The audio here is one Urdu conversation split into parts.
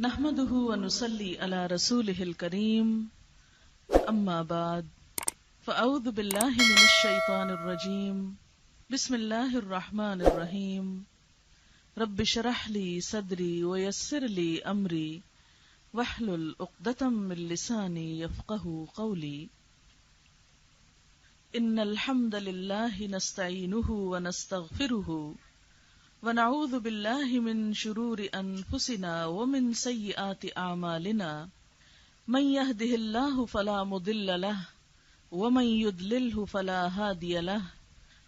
نحمده ونصلي على رسوله الكريم اما بعد فاعوذ بالله من الشيطان الرجيم بسم الله الرحمن الرحيم رب اشرح لي صدري ويسر لي امري واحلل عقدة من لساني يفقهوا قولي ان الحمد لله نستعينه ونستغفره ونعوذ بالله من شرور أنفسنا ومن سيئات أعمالنا من يهده الله فلا مضل له ومن يضلله فلا هادي له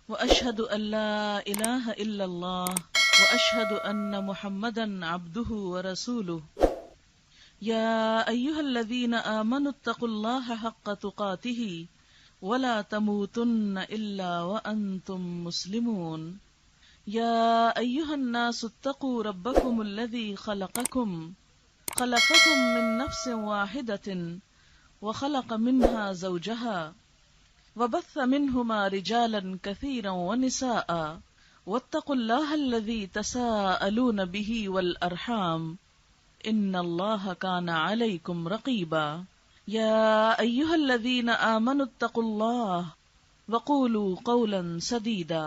وأشهد أن لا إله إلا الله وأشهد أن محمدا عبده ورسوله يا أيها الذين آمنوا اتقوا الله حق تقاته ولا تموتن إلا وأنتم مسلمون يا أيها الناس اتقوا ربكم الذي خلقكم من نفس واحدة وخلق منها زوجها وبث منهما رجالا كثيرا ونساء واتقوا الله الذي تساءلون به والأرحام إن الله كان عليكم رقيبا يا أيها الذين آمنوا اتقوا الله وقولوا قولا سديدا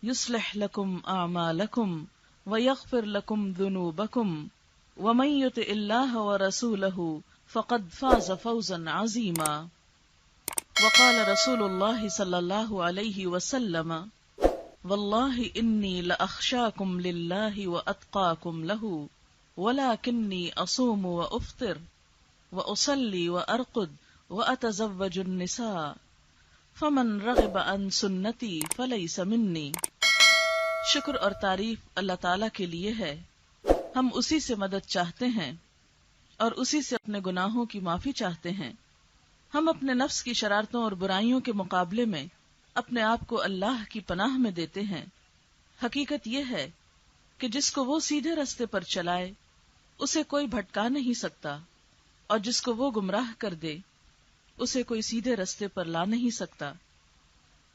يصلح لكم أعمالكم ويغفر لكم ذنوبكم ومن يطع الله ورسوله فقد فاز فوزا عظيما وقال رسول الله صلى الله عليه وسلم والله إني لأخشاكم لله وأتقاكم له ولكني أصوم وأفطر وأصلي وأرقد وأتزوج النساء فمن رغب عن سنتی فلیس منی۔ شکر اور تعریف اللہ تعالیٰ کے لیے ہے، ہم اسی سے مدد چاہتے ہیں اور اسی سے اپنے گناہوں کی معافی چاہتے ہیں۔ ہم اپنے نفس کی شرارتوں اور برائیوں کے مقابلے میں اپنے آپ کو اللہ کی پناہ میں دیتے ہیں۔ حقیقت یہ ہے کہ جس کو وہ سیدھے راستے پر چلائے اسے کوئی بھٹکا نہیں سکتا، اور جس کو وہ گمراہ کر دے اسے کوئی سیدھے راستے پر لا نہیں سکتا۔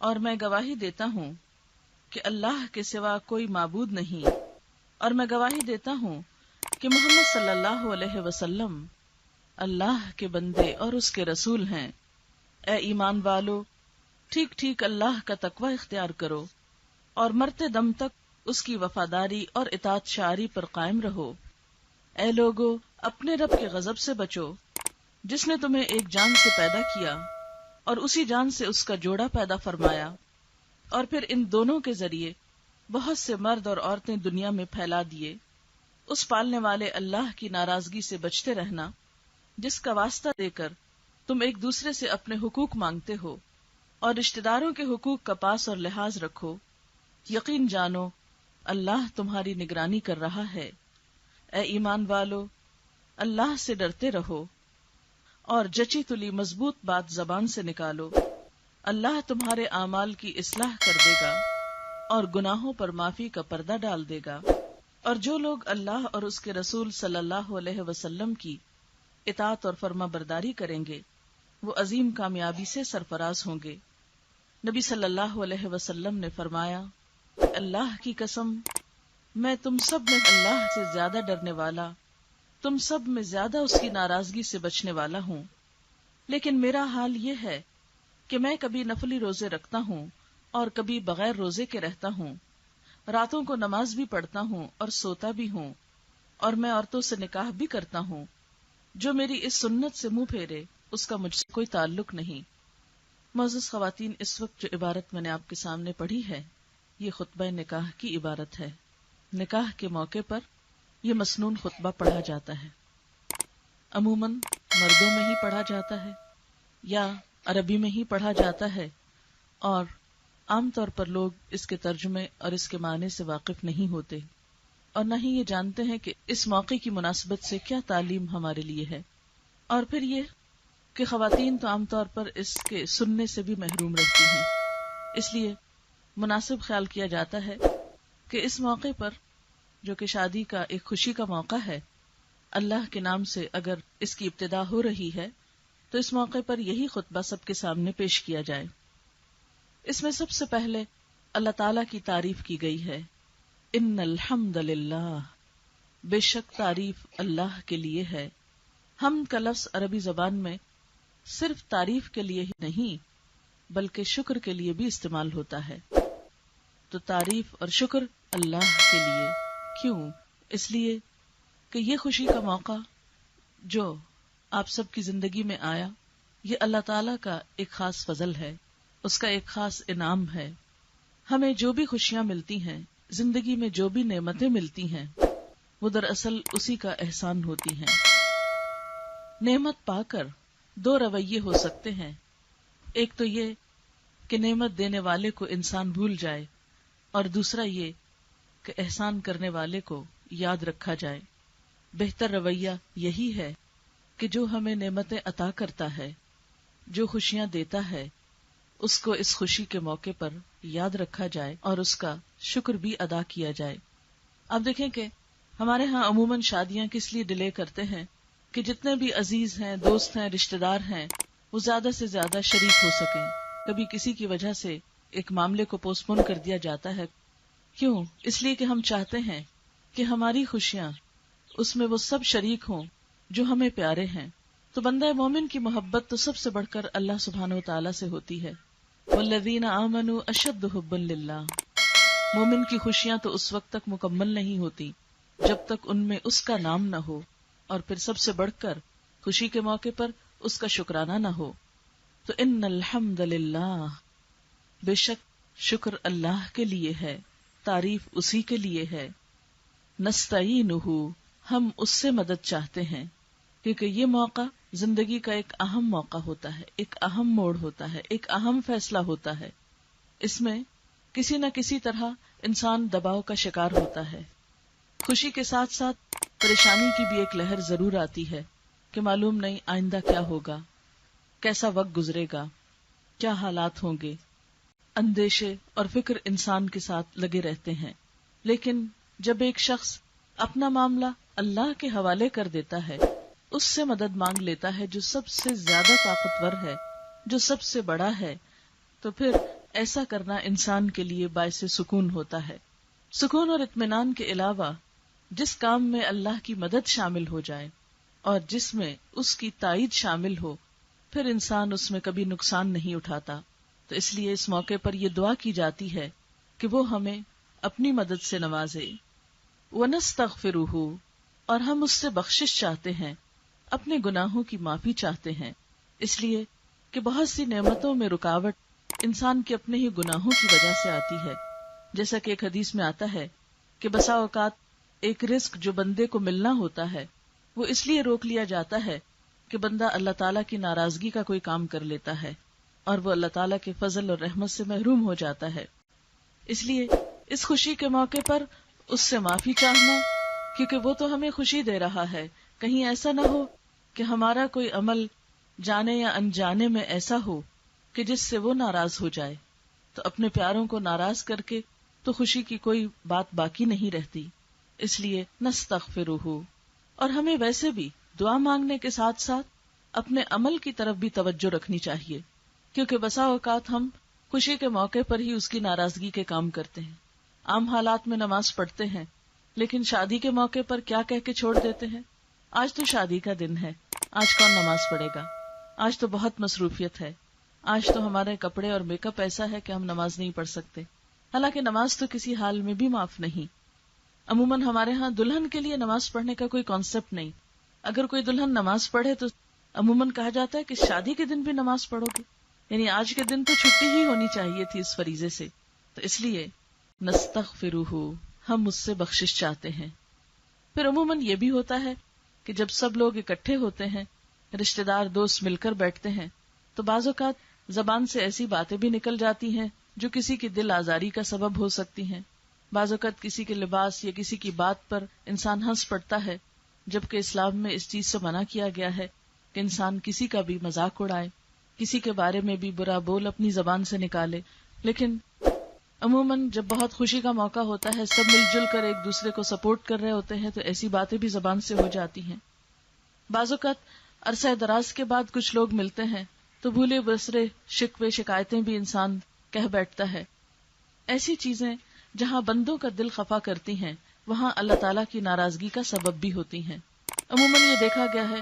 اور میں گواہی دیتا ہوں کہ اللہ کے سوا کوئی معبود نہیں، اور میں گواہی دیتا ہوں کہ محمد صلی اللہ علیہ وسلم اللہ کے بندے اور اس کے رسول ہیں۔ اے ایمان والو، ٹھیک ٹھیک اللہ کا تقوی اختیار کرو اور مرتے دم تک اس کی وفاداری اور اطاعت شعاری پر قائم رہو۔ اے لوگو، اپنے رب کے غضب سے بچو جس نے تمہیں ایک جان سے پیدا کیا اور اسی جان سے اس کا جوڑا پیدا فرمایا، اور پھر ان دونوں کے ذریعے بہت سے مرد اور عورتیں دنیا میں پھیلا دیے۔ اس پالنے والے اللہ کی ناراضگی سے بچتے رہنا جس کا واسطہ دے کر تم ایک دوسرے سے اپنے حقوق مانگتے ہو، اور رشتہ داروں کے حقوق کا پاس اور لحاظ رکھو۔ یقین جانو اللہ تمہاری نگرانی کر رہا ہے۔ اے ایمان والو، اللہ سے ڈرتے رہو اور جچی تلی مضبوط بات زبان سے نکالو۔ اللہ تمہارے اعمال کی اصلاح کر دے گا اور گناہوں پر معافی کا پردہ ڈال دے گا۔ اور جو لوگ اللہ اور اس کے رسول صلی اللہ علیہ وسلم کی اطاعت اور فرما برداری کریں گے وہ عظیم کامیابی سے سرفراز ہوں گے۔ نبی صلی اللہ علیہ وسلم نے فرمایا، اللہ کی قسم، میں تم سب میں اللہ سے زیادہ ڈرنے والا، تم سب میں زیادہ اس کی ناراضگی سے بچنے والا ہوں۔ لیکن میرا حال یہ ہے کہ میں کبھی نفلی روزے رکھتا ہوں اور کبھی بغیر روزے کے رہتا ہوں، راتوں کو نماز بھی پڑھتا ہوں اور سوتا بھی ہوں، اور میں عورتوں سے نکاح بھی کرتا ہوں۔ جو میری اس سنت سے منہ پھیرے اس کا مجھ سے کوئی تعلق نہیں۔ معزز خواتین، اس وقت جو عبارت میں نے آپ کے سامنے پڑھی ہے یہ خطبہ نکاح کی عبارت ہے۔ نکاح کے موقع پر یہ مسنون خطبہ پڑھا جاتا ہے، عموماً مردوں میں ہی پڑھا جاتا ہے یا عربی میں ہی پڑھا جاتا ہے، اور عام طور پر لوگ اس کے ترجمے اور اس کے معنی سے واقف نہیں ہوتے، اور نہ ہی یہ جانتے ہیں کہ اس موقع کی مناسبت سے کیا تعلیم ہمارے لیے ہے۔ اور پھر یہ کہ خواتین تو عام طور پر اس کے سننے سے بھی محروم رہتی ہیں، اس لیے مناسب خیال کیا جاتا ہے کہ اس موقع پر جو کہ شادی کا ایک خوشی کا موقع ہے، اللہ کے نام سے اگر اس کی ابتدا ہو رہی ہے تو اس موقع پر یہی خطبہ سب کے سامنے پیش کیا جائے۔ اس میں سب سے پہلے اللہ تعالیٰ کی تعریف کی گئی ہے، ان الحمد للہ، بے شک تعریف اللہ کے لیے ہے. حمد کا لفظ عربی زبان میں صرف تعریف کے لیے ہی نہیں بلکہ شکر کے لیے بھی استعمال ہوتا ہے. تو تعریف اور شکر اللہ کے لیے. کیوں؟ اس لیے کہ یہ خوشی کا موقع جو آپ سب کی زندگی میں آیا، یہ اللہ تعالیٰ کا ایک خاص فضل ہے، اس کا ایک خاص انعام ہے. ہمیں جو بھی خوشیاں ملتی ہیں، زندگی میں جو بھی نعمتیں ملتی ہیں، وہ دراصل اسی کا احسان ہوتی ہیں. نعمت پا کر دو رویے ہو سکتے ہیں. ایک تو یہ کہ نعمت دینے والے کو انسان بھول جائے، اور دوسرا یہ کہ احسان کرنے والے کو یاد رکھا جائے. بہتر رویہ یہی ہے کہ جو ہمیں نعمتیں عطا کرتا ہے، جو خوشیاں دیتا ہے، اس کو اس خوشی کے موقع پر یاد رکھا جائے اور اس کا شکر بھی ادا کیا جائے. آپ دیکھیں کہ ہمارے ہاں عموماً شادیاں کس لیے ڈیلے کرتے ہیں کہ جتنے بھی عزیز ہیں، دوست ہیں، رشتہ دار ہیں، وہ زیادہ سے زیادہ شریک ہو سکیں. کبھی کسی کی وجہ سے ایک معاملے کو پوسٹ پون کر دیا جاتا ہے. کیوں؟ اس لیے کہ ہم چاہتے ہیں کہ ہماری خوشیاں اس میں وہ سب شریک ہوں جو ہمیں پیارے ہیں. تو بندہ مومن کی محبت تو سب سے بڑھ کر اللہ سبحانہ و تعالیٰ سے ہوتی ہے. والذین آمنوا اشد حبا للہ. مومن کی خوشیاں تو اس وقت تک مکمل نہیں ہوتی جب تک ان میں اس کا نام نہ ہو، اور پھر سب سے بڑھ کر خوشی کے موقع پر اس کا شکرانہ نہ ہو. تو ان الحمد للہ، بے شک شکر اللہ کے لیے ہے، تعریف اسی کے لیے ہے. نستعینہ، ہم اس سے مدد چاہتے ہیں، کیونکہ یہ موقع زندگی کا ایک اہم موقع ہوتا ہے، ایک اہم موڑ ہوتا ہے، ایک اہم فیصلہ ہوتا ہے. اس میں کسی نہ کسی طرح انسان دباؤ کا شکار ہوتا ہے. خوشی کے ساتھ ساتھ پریشانی کی بھی ایک لہر ضرور آتی ہے کہ معلوم نہیں آئندہ کیا ہوگا، کیسا وقت گزرے گا، کیا حالات ہوں گے. اندیشے اور فکر انسان کے ساتھ لگے رہتے ہیں. لیکن جب ایک شخص اپنا معاملہ اللہ کے حوالے کر دیتا ہے، اس سے مدد مانگ لیتا ہے جو سب سے زیادہ طاقتور ہے، جو سب سے بڑا ہے، تو پھر ایسا کرنا انسان کے لیے باعث سکون ہوتا ہے. سکون اور اطمینان کے علاوہ جس کام میں اللہ کی مدد شامل ہو جائے اور جس میں اس کی تائید شامل ہو، پھر انسان اس میں کبھی نقصان نہیں اٹھاتا. تو اس لیے اس موقع پر یہ دعا کی جاتی ہے کہ وہ ہمیں اپنی مدد سے نوازے. وَنَسْتَغْفِرُهُ، اور ہم اس سے بخشش چاہتے ہیں، اپنے گناہوں کی معافی چاہتے ہیں. اس لیے کہ بہت سی نعمتوں میں رکاوٹ انسان کے اپنے ہی گناہوں کی وجہ سے آتی ہے. جیسا کہ ایک حدیث میں آتا ہے کہ بسا اوقات ایک رزق جو بندے کو ملنا ہوتا ہے، وہ اس لیے روک لیا جاتا ہے کہ بندہ اللہ تعالیٰ کی ناراضگی کا کوئی کام کر لیتا ہے اور وہ اللہ تعالیٰ کے فضل اور رحمت سے محروم ہو جاتا ہے. اس لیے اس خوشی کے موقع پر اس سے معافی چاہنا، کیونکہ وہ تو ہمیں خوشی دے رہا ہے. کہیں ایسا نہ ہو کہ ہمارا کوئی عمل جانے یا انجانے میں ایسا ہو کہ جس سے وہ ناراض ہو جائے. تو اپنے پیاروں کو ناراض کر کے تو خوشی کی کوئی بات باقی نہیں رہتی. اس لیے نستغفرہ، اور ہمیں ویسے بھی دعا مانگنے کے ساتھ ساتھ اپنے عمل کی طرف بھی توجہ رکھنی چاہیے، کیونکہ بسا اوقات ہم خوشی کے موقع پر ہی اس کی ناراضگی کے کام کرتے ہیں. عام حالات میں نماز پڑھتے ہیں، لیکن شادی کے موقع پر کیا کہہ کے چھوڑ دیتے ہیں، آج تو شادی کا دن ہے، آج کون نماز پڑھے گا، آج تو بہت مصروفیت ہے، آج تو ہمارے کپڑے اور میک اپ ایسا ہے کہ ہم نماز نہیں پڑھ سکتے. حالانکہ نماز تو کسی حال میں بھی معاف نہیں. عموماً ہمارے ہاں دلہن کے لیے نماز پڑھنے کا کوئی کانسیپٹ نہیں. اگر کوئی دلہن نماز پڑھے تو عموماً کہا جاتا ہے کہ شادی کے دن بھی نماز پڑھو گے، یعنی آج کے دن تو چھٹی ہی ہونی چاہیے تھی اس فریضے سے. تو اس لیے نستغفرہ، ہم اس سے بخشش چاہتے ہیں. پھر عموماً یہ بھی ہوتا ہے کہ جب سب لوگ اکٹھے ہوتے ہیں، رشتہ دار دوست مل کر بیٹھتے ہیں، تو بعض اوقات زبان سے ایسی باتیں بھی نکل جاتی ہیں جو کسی کی دل آزاری کا سبب ہو سکتی ہیں. بعض اوقات کسی کے لباس یا کسی کی بات پر انسان ہنس پڑتا ہے، جبکہ اسلام میں اس چیز سے منع کیا گیا ہے کہ انسان کسی کا بھی مذاق اڑائے، کسی کے بارے میں بھی برا بول اپنی زبان سے نکالے. لیکن عموماً جب بہت خوشی کا موقع ہوتا ہے، سب مل جل کر ایک دوسرے کو سپورٹ کر رہے ہوتے ہیں، تو ایسی باتیں بھی زبان سے ہو جاتی ہیں. بعض اوقات عرصہ دراز کے بعد کچھ لوگ ملتے ہیں تو بھولے بسرے شکوے شکایتیں بھی انسان کہہ بیٹھتا ہے. ایسی چیزیں جہاں بندوں کا دل خفا کرتی ہیں، وہاں اللہ تعالیٰ کی ناراضگی کا سبب بھی ہوتی ہیں۔ عموماً یہ دیکھا گیا ہے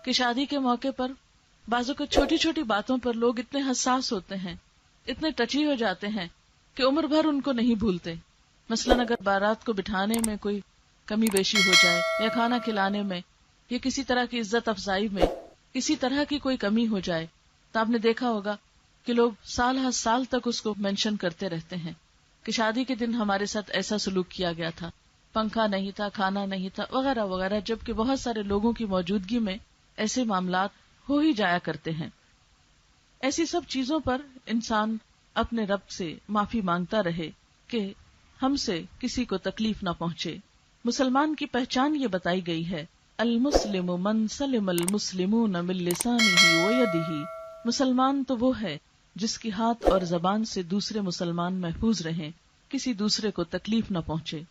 کہ شادی کے موقع پر بعضوں کو چھوٹی چھوٹی باتوں پر لوگ اتنے حساس ہوتے ہیں، اتنے ٹچی ہو جاتے ہیں کہ عمر بھر ان کو نہیں بھولتے۔ مثلاً اگر بارات کو بٹھانے میں کوئی کمی بیشی ہو جائے، یا کھانا کھلانے میں، یا کسی طرح کی عزت افزائی میں کسی طرح کی کوئی کمی ہو جائے، تو آپ نے دیکھا ہوگا کہ لوگ سال ہر سال تک اس کو مینشن کرتے رہتے ہیں کہ شادی کے دن ہمارے ساتھ ایسا سلوک کیا گیا تھا، پنکھا نہیں تھا، کھانا نہیں تھا، وغیرہ وغیرہ، جبکہ بہت سارے لوگوں کی موجودگی میں ایسے معاملات ہو ہی جایا کرتے ہیں۔ ایسی سب چیزوں پر انسان اپنے رب سے معافی مانگتا رہے کہ ہم سے کسی کو تکلیف نہ پہنچے۔ مسلمان کی پہچان یہ بتائی گئی ہے، المسلم من سلم المسلمون من لسانہ ویدہ، مسلمان تو وہ ہے جس کی ہاتھ اور زبان سے دوسرے مسلمان محفوظ رہیں، کسی دوسرے کو تکلیف نہ پہنچے۔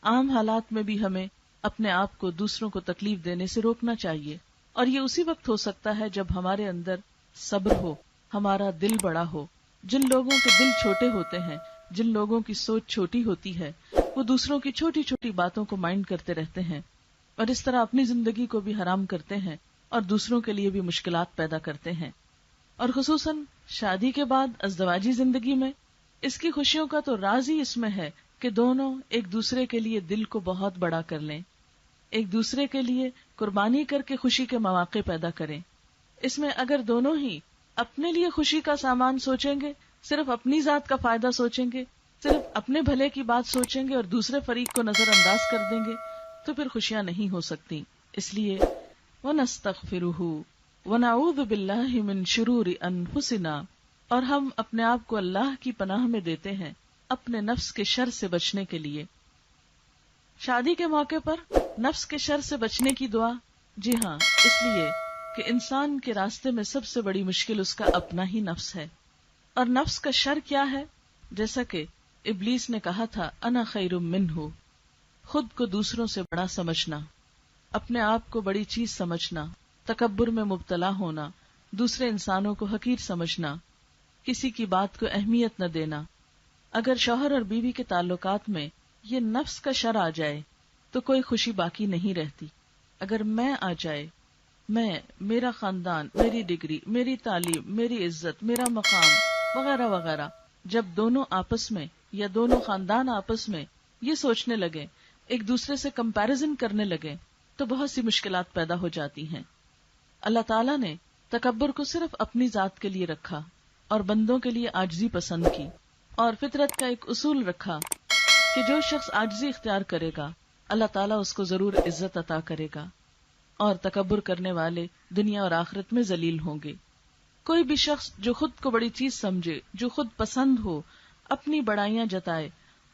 عام حالات میں بھی ہمیں اپنے آپ کو دوسروں کو تکلیف دینے سے روکنا چاہیے، اور یہ اسی وقت ہو سکتا ہے جب ہمارے اندر صبر ہو، ہمارا دل بڑا ہو۔ جن لوگوں کے دل چھوٹے ہوتے ہیں، جن لوگوں کی سوچ چھوٹی ہوتی ہے، وہ دوسروں کی چھوٹی چھوٹی باتوں کو مائنڈ کرتے رہتے ہیں، اور اس طرح اپنی زندگی کو بھی حرام کرتے ہیں اور دوسروں کے لیے بھی مشکلات پیدا کرتے ہیں۔ اور خصوصاً شادی کے بعد ازدواجی زندگی میں اس کی خوشیوں کا تو راز ہی اس میں ہے کہ دونوں ایک دوسرے کے لیے دل کو بہت بڑا کر لیں، ایک دوسرے کے لیے قربانی کر کے خوشی کے مواقع پیدا کریں۔ اس میں اگر دونوں ہی اپنے لیے خوشی کا سامان سوچیں گے، صرف اپنی ذات کا فائدہ سوچیں گے، صرف اپنے بھلے کی بات سوچیں گے اور دوسرے فریق کو نظر انداز کر دیں گے، تو پھر خوشیاں نہیں ہو سکتی۔ اس لیے وَنَسْتَغْفِرُهُ وَنَعُوذُ بِاللَّهِ مِن شُرُورِ أَنفُسِنَا، اور ہم اپنے آپ کو اللہ کی پناہ میں دیتے ہیں اپنے نفس کے شر سے بچنے کے لیے۔ شادی کے موقع پر نفس کے شر سے بچنے کی دعا، جی ہاں، اس لیے کہ انسان کے راستے میں سب سے بڑی مشکل اس کا اپنا ہی نفس ہے۔ اور نفس کا شر کیا ہے؟ جیسا کہ ابلیس نے کہا تھا، انا خیر منہ، خود کو دوسروں سے بڑا سمجھنا، اپنے آپ کو بڑی چیز سمجھنا، تکبر میں مبتلا ہونا، دوسرے انسانوں کو حقیر سمجھنا، کسی کی بات کو اہمیت نہ دینا۔ اگر شوہر اور بیوی کے تعلقات میں یہ نفس کا شر آ جائے تو کوئی خوشی باقی نہیں رہتی۔ اگر میں آ جائے، میں، میرا خاندان، میری ڈگری، میری تعلیم، میری عزت، میرا مقام وغیرہ وغیرہ، جب دونوں آپس میں یا دونوں خاندان آپس میں یہ سوچنے لگے، ایک دوسرے سے کمپیریزن کرنے لگے، تو بہت سی مشکلات پیدا ہو جاتی ہیں۔ اللہ تعالیٰ نے تکبر کو صرف اپنی ذات کے لیے رکھا اور بندوں کے لیے عاجزی پسند کی، اور فطرت کا ایک اصول رکھا کہ جو شخص عاجزی اختیار کرے گا اللہ تعالیٰ اس کو ضرور عزت عطا کرے گا، اور تکبر کرنے والے دنیا اور آخرت میں ذلیل ہوں گے۔ کوئی بھی شخص جو خود کو بڑی چیز سمجھے، جو خود پسند ہو، اپنی بڑائیاں جتائے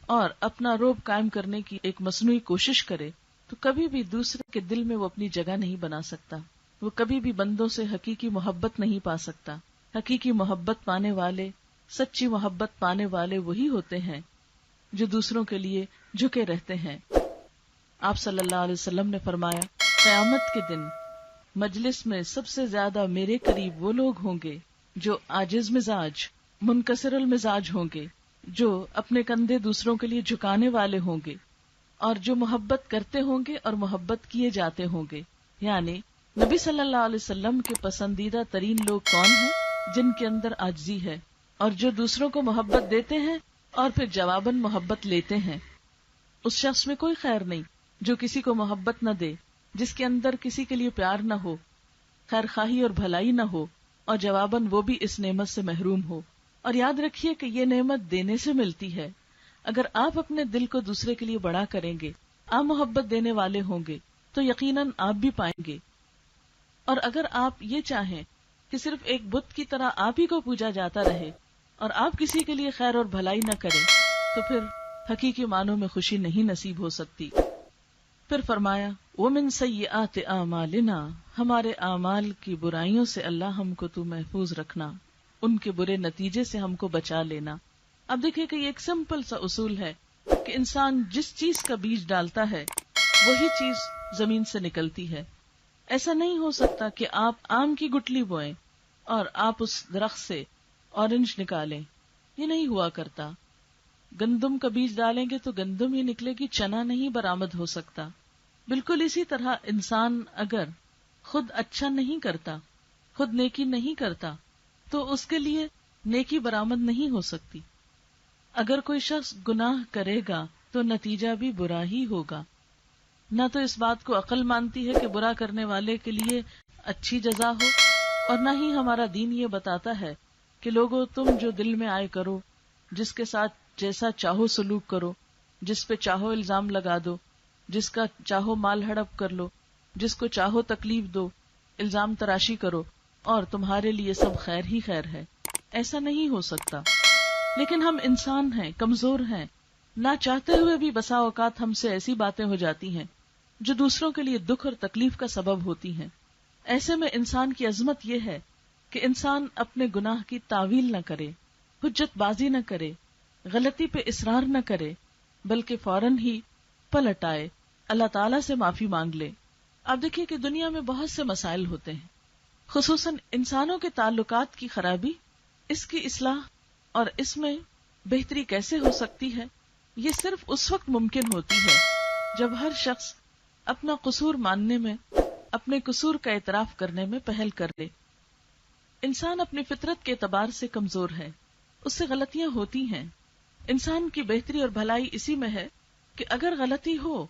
اور اپنا رعب قائم کرنے کی ایک مصنوعی کوشش کرے، تو کبھی بھی دوسرے کے دل میں وہ اپنی جگہ نہیں بنا سکتا، وہ کبھی بھی بندوں سے حقیقی محبت نہیں پا سکتا۔ حقیقی محبت پانے والے، سچی محبت پانے والے وہی ہوتے ہیں جو دوسروں کے لیے جھکے رہتے ہیں۔ آپ صلی اللہ علیہ وسلم نے فرمایا، قیامت کے دن مجلس میں سب سے زیادہ میرے قریب وہ لوگ ہوں گے جو عاجز مزاج، منکسر المزاج ہوں گے، جو اپنے کندھے دوسروں کے لیے جھکانے والے ہوں گے، اور جو محبت کرتے ہوں گے اور محبت کیے جاتے ہوں گے۔ یعنی نبی صلی اللہ علیہ وسلم کے پسندیدہ ترین لوگ کون ہیں؟ جن کے اندر عاجزی ہے، اور جو دوسروں کو محبت دیتے ہیں اور پھر جواباً محبت لیتے ہیں۔ اس شخص میں کوئی خیر نہیں جو کسی کو محبت نہ دے، جس کے اندر کسی کے لیے پیار نہ ہو، خیر خواہی اور بھلائی نہ ہو، اور جواباً وہ بھی اس نعمت سے محروم ہو۔ اور یاد رکھیے کہ یہ نعمت دینے سے ملتی ہے۔ اگر آپ اپنے دل کو دوسرے کے لیے بڑا کریں گے، آپ محبت دینے والے ہوں گے، تو یقیناً آپ بھی پائیں گے۔ اور اگر آپ یہ چاہیں کہ صرف ایک بت کی طرح آپ ہی کو پوجا جاتا رہے اور آپ کسی کے لیے خیر اور بھلائی نہ کریں، تو پھر حقیقی معنوں میں خوشی نہیں نصیب ہو سکتی۔ پھر فرمایا، وَمِن سَيِّئَاتِ أَعْمَالِنَا، ہمارے اعمال کی برائیوں سے اللہ ہم کو تو محفوظ رکھنا، ان کے برے نتیجے سے ہم کو بچا لینا۔ اب دیکھیں کہ یہ ایک سمپل سا اصول ہے کہ انسان جس چیز کا بیج ڈالتا ہے وہی چیز زمین سے نکلتی ہے۔ ایسا نہیں ہو سکتا کہ آپ آم کی گٹلی بوئیں اور آپ اس درخت سے اورنج نکالیں، یہ نہیں ہوا کرتا۔ گندم کا بیج ڈالیں گے تو گندم ہی نکلے گی، چنا نہیں برآمد ہو سکتا۔ بالکل اسی طرح انسان اگر خود اچھا نہیں کرتا، خود نیکی نہیں کرتا، تو اس کے لیے نیکی برآمد نہیں ہو سکتی۔ اگر کوئی شخص گناہ کرے گا تو نتیجہ بھی برا ہی ہوگا۔ نہ تو اس بات کو عقل مانتی ہے کہ برا کرنے والے کے لیے اچھی جزا ہو، اور نہ ہی ہمارا دین یہ بتاتا ہے کہ لوگوں تم جو دل میں آئے کرو، جس کے ساتھ جیسا چاہو سلوک کرو، جس پہ چاہو الزام لگا دو، جس کا چاہو مال ہڑپ کر لو، جس کو چاہو تکلیف دو، الزام تراشی کرو، اور تمہارے لیے سب خیر ہی خیر ہے۔ ایسا نہیں ہو سکتا۔ لیکن ہم انسان ہیں، کمزور ہیں، نہ چاہتے ہوئے بھی بسا اوقات ہم سے ایسی باتیں ہو جاتی ہیں جو دوسروں کے لیے دکھ اور تکلیف کا سبب ہوتی ہیں۔ ایسے میں انسان کی عظمت یہ ہے کہ انسان اپنے گناہ کی تعویل نہ کرے، حجت بازی نہ کرے، غلطی پہ اصرار نہ کرے، بلکہ فوراً ہی پلٹ آئے، اللہ تعالیٰ سے معافی مانگ لے۔ اب دیکھیے کہ دنیا میں بہت سے مسائل ہوتے ہیں، خصوصاً انسانوں کے تعلقات کی خرابی، اس کی اصلاح اور اس میں بہتری کیسے ہو سکتی ہے، یہ صرف اس وقت ممکن ہوتی ہے جب ہر شخص اپنا قصور ماننے میں، اپنے قصور کا اعتراف کرنے میں پہل کر لے۔ انسان اپنی فطرت کے اعتبار سے کمزور ہے، اس سے غلطیاں ہوتی ہیں۔ انسان کی بہتری اور بھلائی اسی میں ہے کہ اگر غلطی ہو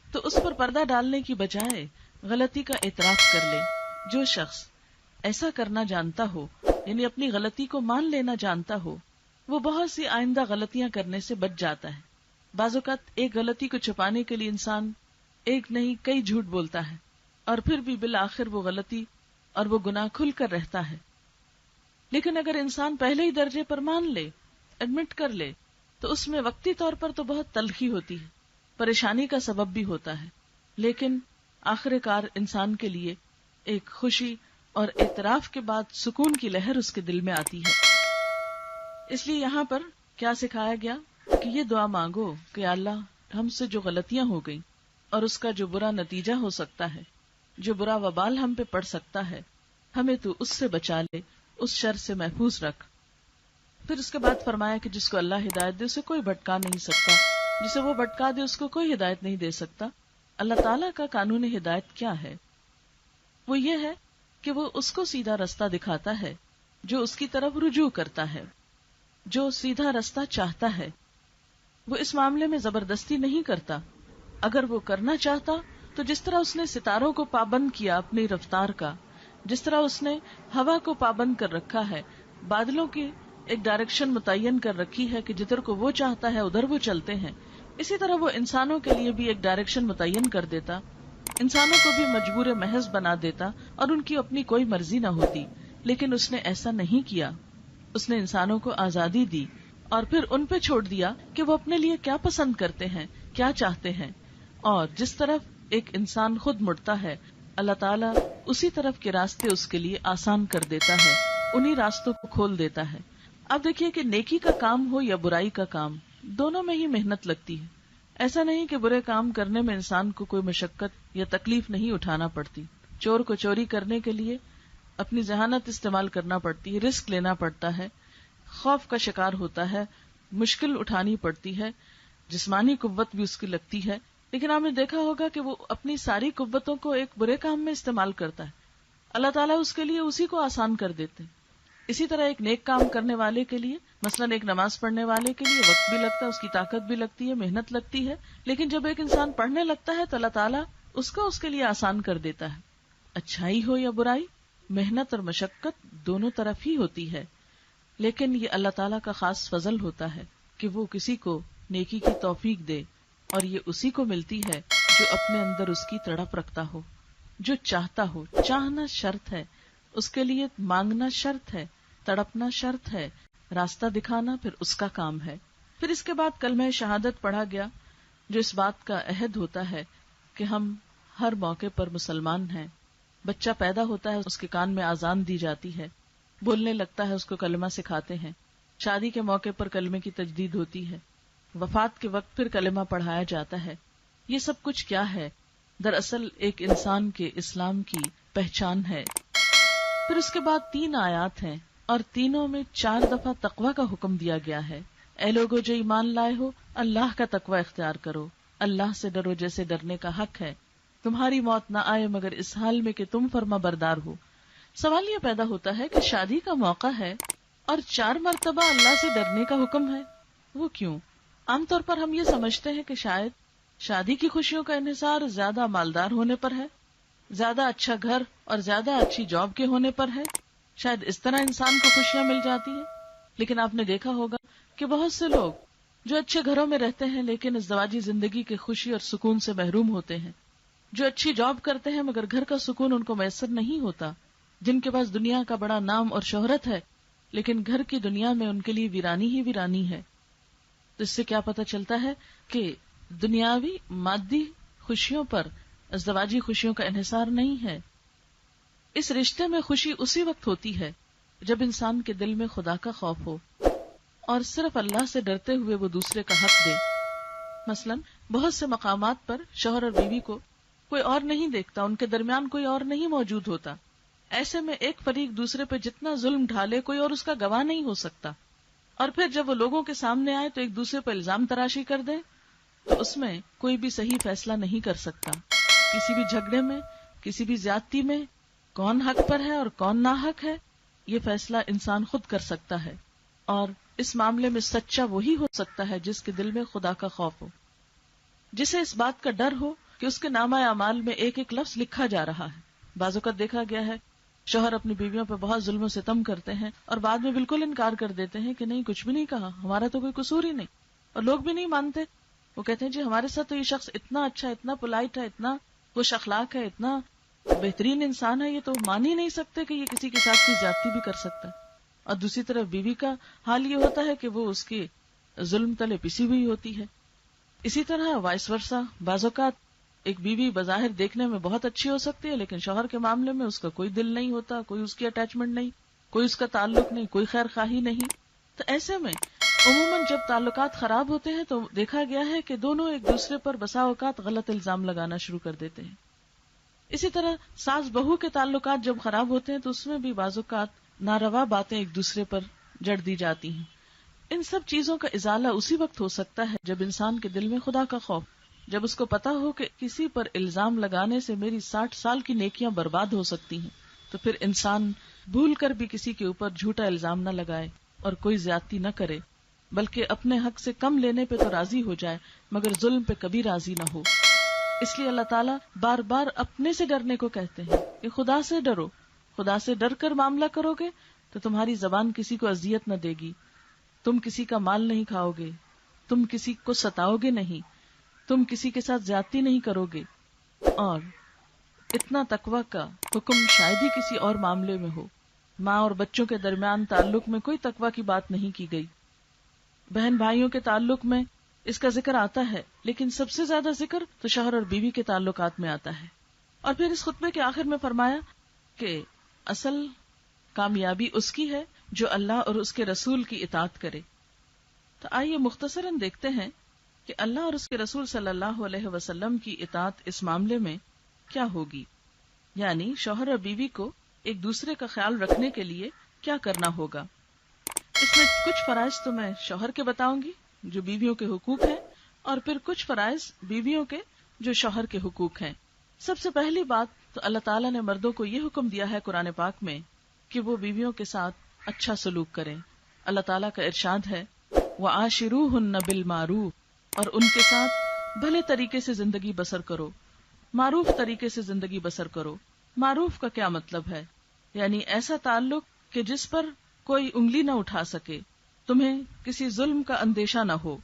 تو اس پر پردہ ڈالنے کی بجائے غلطی کا اعتراف کر لے۔ جو شخص ایسا کرنا جانتا ہو، یعنی اپنی غلطی کو مان لینا جانتا ہو، وہ بہت سی آئندہ غلطیاں کرنے سے بچ جاتا ہے۔ بعض اوقات ایک غلطی کو چھپانے کے لیے انسان ایک نہیں کئی جھوٹ بولتا ہے، اور پھر بھی بالآخر وہ غلطی اور وہ گناہ کھل کر رہتا ہے۔ لیکن اگر انسان پہلے ہی درجے پر مان لے، ایڈمٹ کر لے، تو اس میں وقتی طور پر تو بہت تلخی ہوتی ہے، پریشانی کا سبب بھی ہوتا ہے، لیکن آخر کار انسان کے لیے ایک خوشی اور اعتراف کے بعد سکون کی لہر اس کے دل میں آتی ہے۔ اس لیے یہاں پر کیا سکھایا گیا کہ یہ دعا مانگو کہ اللہ ہم سے جو غلطیاں ہو گئیں اور اس کا جو برا نتیجہ ہو سکتا ہے، جو برا وبال ہم پہ پڑ سکتا ہے، ہمیں تو اس سے بچا لے، اس شر سے محفوظ رکھ۔ پھر اس کے بعد فرمایا کہ جس کو اللہ ہدایت دے اسے کوئی بھٹکا نہیں سکتا، جسے وہ بھٹکا دے اس کو کوئی ہدایت نہیں دے سکتا۔ اللہ تعالیٰ کا قانون ہدایت کیا ہے؟ وہ یہ ہے کہ وہ اس کو سیدھا رستہ دکھاتا ہے جو اس کی طرف رجوع کرتا ہے، جو سیدھا رستہ چاہتا ہے۔ وہ اس معاملے میں زبردستی نہیں کرتا۔ اگر وہ کرنا چاہتا تو جس طرح اس نے ستاروں کو پابند کیا اپنی رفتار کا، جس طرح اس نے ہوا کو پابند کر رکھا ہے، بادلوں کی ایک ڈائریکشن متعین کر رکھی ہے کہ جدھر کو وہ چاہتا ہے ادھر وہ چلتے ہیں، اسی طرح وہ انسانوں کے لیے بھی ایک ڈائریکشن متعین کر دیتا، انسانوں کو بھی مجبور محض بنا دیتا اور ان کی اپنی کوئی مرضی نہ ہوتی۔ لیکن اس نے ایسا نہیں کیا، اس نے انسانوں کو آزادی دی اور پھر ان پہ چھوڑ دیا کہ وہ اپنے لیے کیا پسند کرتے ہیں، کیا چاہتے ہیں، اور جس طرف ایک انسان خود مڑتا ہے اللہ تعالیٰ اسی طرف کے راستے اس کے لیے آسان کر دیتا ہے، انہی راستوں کو کھول دیتا ہے۔ اب دیکھیے کہ نیکی کا کام ہو یا برائی کا کام، دونوں میں ہی محنت لگتی ہے۔ ایسا نہیں کہ برے کام کرنے میں انسان کو کوئی مشقت یا تکلیف نہیں اٹھانا پڑتی۔ چور کو چوری کرنے کے لیے اپنی ذہانت استعمال کرنا پڑتی ہے، رسک لینا پڑتا ہے، خوف کا شکار ہوتا ہے، مشکل اٹھانی پڑتی ہے، جسمانی قوت بھی اس کی لگتی ہے، لیکن آپ نے دیکھا ہوگا کہ وہ اپنی ساری قوتوں کو ایک برے کام میں استعمال کرتا ہے، اللہ تعالیٰ اس کے لیے اسی کو آسان کر دیتے ہیں۔ اسی طرح ایک نیک کام کرنے والے کے لیے، مثلاً ایک نماز پڑھنے والے کے لیے وقت بھی لگتا ہے، اس کی طاقت بھی لگتی ہے، محنت لگتی ہے، لیکن جب ایک انسان پڑھنے لگتا ہے تو اللہ تعالیٰ اس کو اس کے لیے آسان کر دیتا ہے۔ اچھائی ہو یا برائی، محنت اور مشقت دونوں طرف ہی ہوتی ہے، لیکن یہ اللہ تعالیٰ کا خاص فضل ہوتا ہے کہ وہ کسی کو نیکی کی توفیق دے، اور یہ اسی کو ملتی ہے جو اپنے اندر اس کی تڑپ رکھتا ہو، جو چاہتا ہو۔ چاہنا شرط ہے، اس کے لیے مانگنا شرط ہے، تڑپنا شرط ہے، راستہ دکھانا پھر اس کا کام ہے۔ پھر اس کے بعد کلمہ شہادت پڑھا گیا، جو اس بات کا عہد ہوتا ہے کہ ہم ہر موقع پر مسلمان ہیں۔ بچہ پیدا ہوتا ہے، اس کے کان میں اذان دی جاتی ہے، بولنے لگتا ہے، اس کو کلمہ سکھاتے ہیں، شادی کے موقع پر کلمے کی تجدید ہوتی ہے، وفات کے وقت پھر کلمہ پڑھایا جاتا ہے۔ یہ سب کچھ کیا ہے؟ دراصل ایک انسان کے اسلام کی پہچان ہے۔ پھر اس کے بعد 3 آیات ہیں اور تینوں میں 4 دفعہ تقوی کا حکم دیا گیا ہے۔ اے لوگو جو ایمان لائے ہو، اللہ کا تقوی اختیار کرو، اللہ سے ڈرو جیسے ڈرنے کا حق ہے، تمہاری موت نہ آئے مگر اس حال میں کہ تم فرما بردار ہو۔ سوال یہ پیدا ہوتا ہے کہ شادی کا موقع ہے اور 4 مرتبہ اللہ سے ڈرنے کا حکم ہے، وہ کیوں؟ عام طور پر ہم یہ سمجھتے ہیں کہ شاید شادی کی خوشیوں کا انحصار زیادہ مالدار ہونے پر ہے، زیادہ اچھا گھر اور زیادہ اچھی جاب کے ہونے پر ہے، شاید اس طرح انسان کو خوشیاں مل جاتی ہیں۔ لیکن آپ نے دیکھا ہوگا کہ بہت سے لوگ جو اچھے گھروں میں رہتے ہیں لیکن ازدواجی زندگی کے خوشی اور سکون سے محروم ہوتے ہیں، جو اچھی جاب کرتے ہیں مگر گھر کا سکون ان کو میسر نہیں ہوتا، جن کے پاس دنیا کا بڑا نام اور شہرت ہے لیکن گھر کی دنیا میں ان کے لیے ویرانی ہی ویرانی ہے۔ تو اس سے کیا پتہ چلتا ہے کہ دنیاوی مادی خوشیوں پر ازدواجی خوشیوں کا انحصار نہیں ہے۔ اس رشتے میں خوشی اسی وقت ہوتی ہے جب انسان کے دل میں خدا کا خوف ہو اور صرف اللہ سے ڈرتے ہوئے وہ دوسرے کا حق دے۔ مثلا بہت سے مقامات پر شوہر اور بیوی کو کوئی اور نہیں دیکھتا، ان کے درمیان کوئی اور نہیں موجود ہوتا، ایسے میں ایک فریق دوسرے پہ جتنا ظلم ڈھالے کوئی اور اس کا گواہ نہیں ہو سکتا، اور پھر جب وہ لوگوں کے سامنے آئے تو ایک دوسرے پہ الزام تراشی کر دے تو اس میں کوئی بھی صحیح فیصلہ نہیں کر سکتا۔ کسی بھی جھگڑے میں، کسی بھی زیادتی میں کون حق پر ہے اور کون ناحق ہے، یہ فیصلہ انسان خود کر سکتا ہے، اور اس معاملے میں سچا وہی ہو سکتا ہے جس کے دل میں خدا کا خوف ہو، جسے اس بات کا ڈر ہو کہ اس کے نامہ اعمال میں ایک ایک لفظ لکھا جا رہا ہے۔ بعض اوقات دیکھا گیا ہے شوہر اپنی بیویوں پہ بہت ظلم و ستم کرتے ہیں اور بعد میں بالکل انکار کر دیتے ہیں کہ نہیں، کچھ بھی نہیں کہا، ہمارا تو کوئی قصور ہی نہیں، اور لوگ بھی نہیں مانتے۔ وہ کہتے ہیں جی ہمارے ساتھ تو یہ شخص اتنا اچھا، اتنا پولائٹ ہے، اتنا خوش اخلاق ہے، اتنا بہترین انسان ہے، یہ تو مان ہی نہیں سکتے کہ یہ کسی کے ساتھ کوئی زیادتی بھی کر سکتا ہے۔ اور دوسری طرف بیوی کا حال یہ ہوتا ہے کہ وہ اس کے ظلم تلے پسی ہوئی ہوتی ہے۔ اسی طرح وائس ورسا، بعض اوقات ایک بیوی بظاہر دیکھنے میں بہت اچھی ہو سکتی ہے لیکن شوہر کے معاملے میں اس کا کوئی دل نہیں ہوتا، کوئی اس کی اٹیچمنٹ نہیں، کوئی اس کا تعلق نہیں، کوئی خیر خواہی نہیں۔ تو ایسے میں عموماً جب تعلقات خراب ہوتے ہیں تو دیکھا گیا ہے کہ دونوں ایک دوسرے پر بسا اوقات غلط الزام لگانا شروع کر دیتے ہیں۔ اسی طرح ساس بہو کے تعلقات جب خراب ہوتے ہیں تو اس میں بھی بعض اوقات ناروا باتیں ایک دوسرے پر جڑ دی جاتی ہیں۔ ان سب چیزوں کا ازالہ اسی وقت ہو سکتا ہے جب انسان کے دل میں خدا کا خوف، جب اس کو پتا ہو کہ کسی پر الزام لگانے سے میری 60 سال کی نیکیاں برباد ہو سکتی ہیں، تو پھر انسان بھول کر بھی کسی کے اوپر جھوٹا الزام نہ لگائے اور کوئی زیادتی نہ کرے، بلکہ اپنے حق سے کم لینے پہ تو راضی ہو جائے مگر ظلم پہ کبھی راضی نہ ہو۔ اس لیے اللہ تعالیٰ بار بار اپنے سے ڈرنے کو کہتے ہیں کہ خدا سے ڈرو، خدا سے ڈر کر معاملہ کرو گے تو تمہاری زبان کسی کو اذیت نہ دے گی، تم کسی کا مال نہیں کھاؤ گے، تم کسی کو ستاؤ گے نہیں، تم کسی کے ساتھ زیادتی نہیں کرو گے۔ اور اتنا تقوی کا حکم شاید ہی کسی اور معاملے میں ہو۔ ماں اور بچوں کے درمیان تعلق میں کوئی تقوی کی بات نہیں کی گئی، بہن بھائیوں کے تعلق میں اس کا ذکر آتا ہے، لیکن سب سے زیادہ ذکر تو شوہر اور بیوی کے تعلقات میں آتا ہے۔ اور پھر اس خطبے کے آخر میں فرمایا کہ اصل کامیابی اس کی ہے جو اللہ اور اس کے رسول کی اطاعت کرے۔ تو آئیے مختصراً دیکھتے ہیں کہ اللہ اور اس کے رسول صلی اللہ علیہ وسلم کی اطاعت اس معاملے میں کیا ہوگی، یعنی شوہر اور بیوی کو ایک دوسرے کا خیال رکھنے کے لیے کیا کرنا ہوگا۔ اس میں کچھ فرائض تو میں شوہر کے بتاؤں گی جو بیویوں کے حقوق ہیں، اور پھر کچھ فرائض بیویوں کے جو شوہر کے حقوق ہیں۔ سب سے پہلی بات تو اللہ تعالیٰ نے مردوں کو یہ حکم دیا ہے قرآن پاک میں کہ وہ بیویوں کے ساتھ اچھا سلوک کریں۔ اللہ تعالیٰ کا ارشاد ہے وَعَاشِرُوهُنَّ بِالْمَعْرُوفِ، اور ان کے ساتھ بھلے طریقے سے زندگی بسر کرو، معروف طریقے سے زندگی بسر کرو۔ معروف کا کیا مطلب ہے؟ یعنی ایسا تعلق کہ جس پر کوئی انگلی نہ اٹھا سکے، تمہیں کسی ظلم کا اندیشہ نہ ہو۔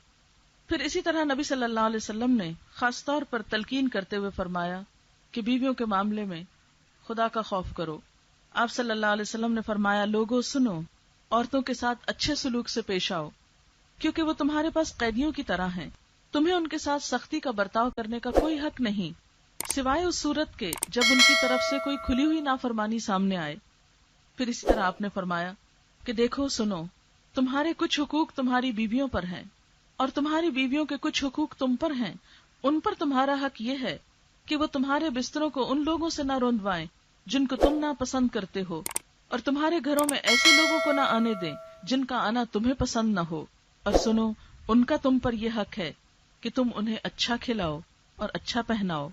پھر اسی طرح نبی صلی اللہ علیہ وسلم نے خاص طور پر تلقین کرتے ہوئے فرمایا کہ بیویوں کے معاملے میں خدا کا خوف کرو۔ آپ صلی اللہ علیہ وسلم نے فرمایا لوگوں سنو، عورتوں کے ساتھ اچھے سلوک سے پیش آؤ، کیونکہ وہ تمہارے پاس قیدیوں کی طرح ہیں، تمہیں ان کے ساتھ سختی کا برتاؤ کرنے کا کوئی حق نہیں سوائے اس صورت کے جب ان کی طرف سے کوئی کھلی ہوئی نافرمانی سامنے آئے۔ پھر اسی طرح آپ نے فرمایا کہ دیکھو سنو، تمہارے کچھ حقوق تمہاری بیویوں پر ہیں اور تمہاری بیویوں کے کچھ حقوق تم پر ہیں۔ ان پر تمہارا حق یہ ہے کہ وہ تمہارے بستروں کو ان لوگوں سے نہ روندوائیں جن کو تم نہ پسند کرتے ہو، اور تمہارے گھروں میں ایسے لوگوں کو نہ آنے دیں جن کا آنا تمہیں پسند نہ ہو۔ اور سنو ان کا تم پر یہ حق ہے کہ تم انہیں اچھا کھلاؤ اور اچھا پہناؤ.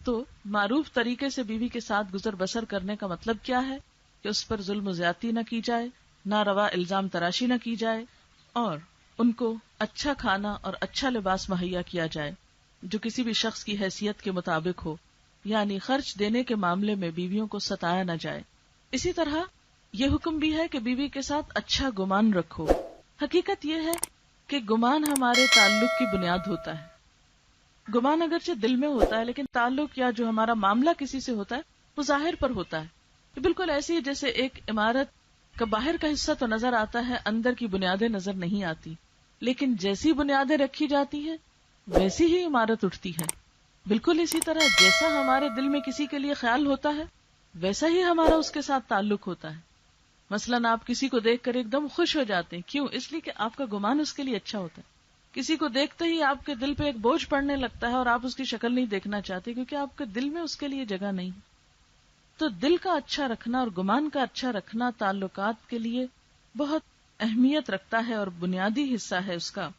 تو معروف طریقے سے بیوی کے ساتھ گزر بسر کرنے کا مطلب کیا ہے؟ کہ اس پر ظلم و زیادتی نہ کی جائے، ناروا الزام تراشی نہ کی جائے، اور ان کو اچھا کھانا اور اچھا لباس مہیا کیا جائے جو کسی بھی شخص کی حیثیت کے مطابق ہو، یعنی خرچ دینے کے معاملے میں بیویوں کو ستایا نہ جائے. اسی طرح یہ حکم بھی ہے کہ بیوی کے ساتھ اچھا گمان رکھو. حقیقت یہ ہے کہ گمان ہمارے تعلق کی بنیاد ہوتا ہے. گمان اگرچہ دل میں ہوتا ہے، لیکن تعلق یا جو ہمارا معاملہ کسی سے ہوتا ہے وہ ظاہر پر ہوتا ہے. یہ بالکل ایسی ہے جیسے ایک عمارت کا باہر کا حصہ تو نظر آتا ہے، اندر کی بنیادیں نظر نہیں آتی، لیکن جیسی بنیادیں رکھی جاتی ہیں ویسی ہی عمارت اٹھتی ہے. بالکل اسی طرح جیسا ہمارے دل میں کسی کے لیے خیال ہوتا ہے ویسا ہی ہمارا اس کے ساتھ تعلق ہوتا ہے. مثلاً آپ کسی کو دیکھ کر ایک دم خوش ہو جاتے ہیں، کیوں؟ اس لیے کہ آپ کا گمان اس کے لیے اچھا ہوتا ہے. کسی کو دیکھتے ہی آپ کے دل پہ ایک بوجھ پڑنے لگتا ہے اور آپ اس کی شکل نہیں دیکھنا چاہتے کیونکہ آپ کے دل میں اس کے لیے جگہ نہیں. تو دل کا اچھا رکھنا اور گمان کا اچھا رکھنا تعلقات کے لیے بہت اہمیت رکھتا ہے اور بنیادی حصہ ہے اس کا.